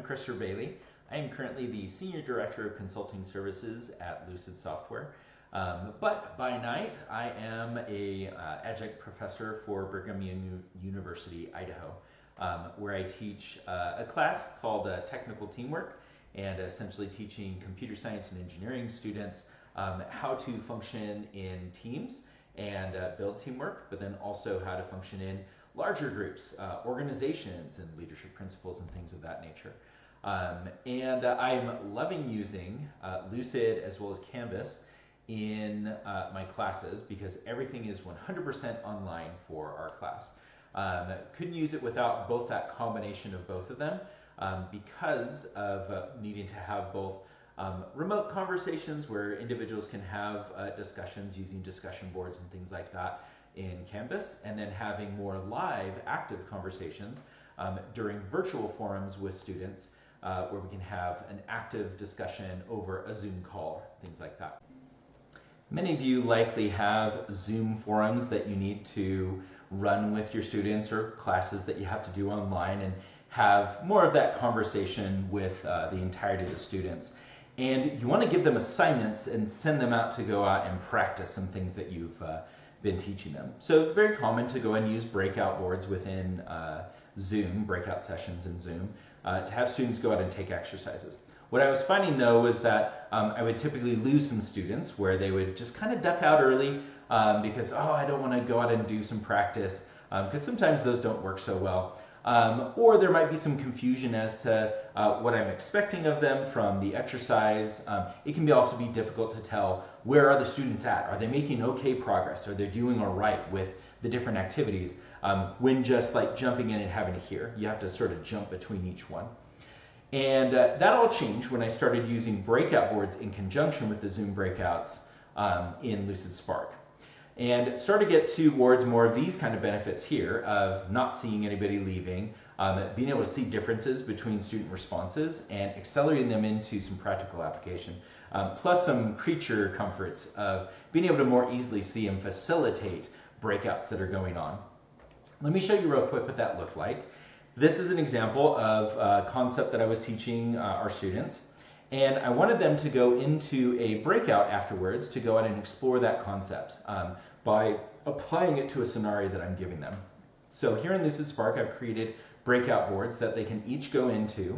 I'm Christopher Bailey. I am currently the Senior Director of Consulting Services at Lucid Software. But by night, I am a adjunct professor for Brigham Young University, Idaho, where I teach a class called Technical Teamwork, and essentially teaching computer science and engineering students how to function in teams and build teamwork, but then also how to function in larger groups, organizations, and leadership principles and things of that nature. I'm loving using Lucid as well as Canvas in my classes because everything is 100% online for our class. Couldn't use it without both that combination of both of them because of needing to have both remote conversations where individuals can have discussions using discussion boards and things like that in Canvas, and then having more live, active conversations during virtual forums with students where we can have an active discussion over a Zoom call, things like that. Many of you likely have Zoom forums that you need to run with your students or classes that you have to do online and have more of that conversation with the entirety of the students. And you want to give them assignments and send them out to go out and practice some things that you've been teaching them. So very common to go and use breakout boards within Zoom, breakout sessions in Zoom, to have students go out and take exercises. What I was finding though was that I would typically lose some students where they would just kind of duck out early because, oh, I don't want to go out and do some practice, because sometimes those don't work so well. Or there might be some confusion as to what I'm expecting of them from the exercise. It can also be difficult to tell, where are the students at? Are they making okay progress? Are they doing all right with the different activities? When just like jumping in and having to hear, you have to sort of jump between each one. And that all changed when I started using breakout boards in conjunction with the Zoom breakouts in Lucid Spark. And start to get towards more of these kind of benefits here of not seeing anybody leaving, being able to see differences between student responses and accelerating them into some practical application, plus some creature comforts of being able to more easily see and facilitate breakouts that are going on. Let me show you real quick what that looked like. This is an example of a concept that I was teaching our students. And I wanted them to go into a breakout afterwards to go out and explore that concept by applying it to a scenario that I'm giving them. So here in Lucid Spark, I've created breakout boards that they can each go into.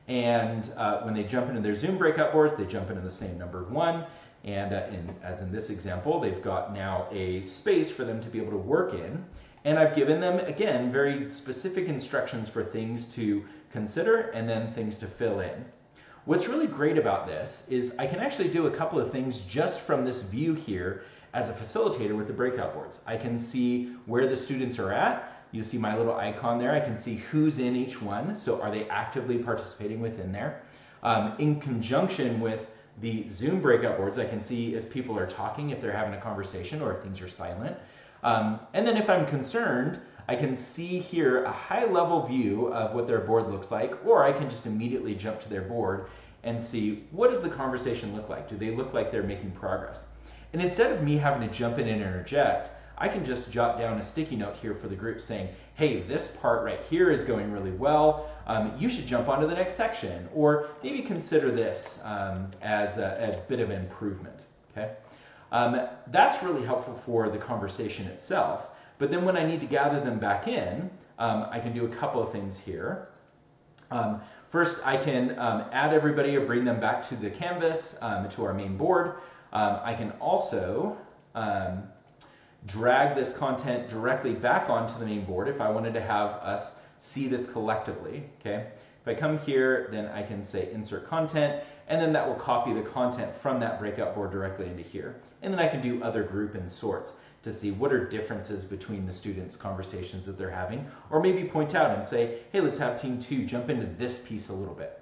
And when they jump into their Zoom breakout boards, they jump into the same number of one. And as in this example, they've got now a space for them to be able to work in. And I've given them, again, very specific instructions for things to consider and then things to fill in. What's really great about this is I can actually do a couple of things just from this view here as a facilitator with the breakout boards. I can see where the students are at. You see my little icon there. I can see who's in each one. So are they actively participating within there? In conjunction with the Zoom breakout boards, I can see if people are talking, if they're having a conversation, or if things are silent. And then if I'm concerned, I can see here a high-level view of what their board looks like, or I can just immediately jump to their board and see, what does the conversation look like? Do they look like they're making progress? And instead of me having to jump in and interject, I can just jot down a sticky note here for the group saying, hey, this part right here is going really well. You should jump onto the next section, or maybe consider this as a bit of an improvement, okay? That's really helpful for the conversation itself. But then when I need to gather them back in, I can do a couple of things here. First, I can add everybody or bring them back to the canvas, to our main board. I can also drag this content directly back onto the main board if I wanted to have us see this collectively, okay? If I come here, then I can say insert content, and then that will copy the content from that breakout board directly into here. And then I can do other group and sorts to see what are differences between the students' conversations that they're having, or maybe point out and say, hey, let's have team 2 jump into this piece a little bit.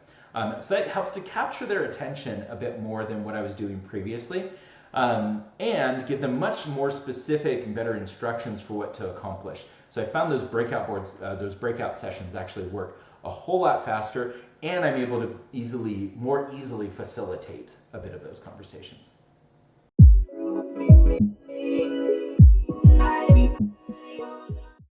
So that helps to capture their attention a bit more than what I was doing previously, and give them much more specific and better instructions for what to accomplish. So I found those breakout boards, those breakout sessions actually work a whole lot faster, and I'm able to more easily facilitate a bit of those conversations.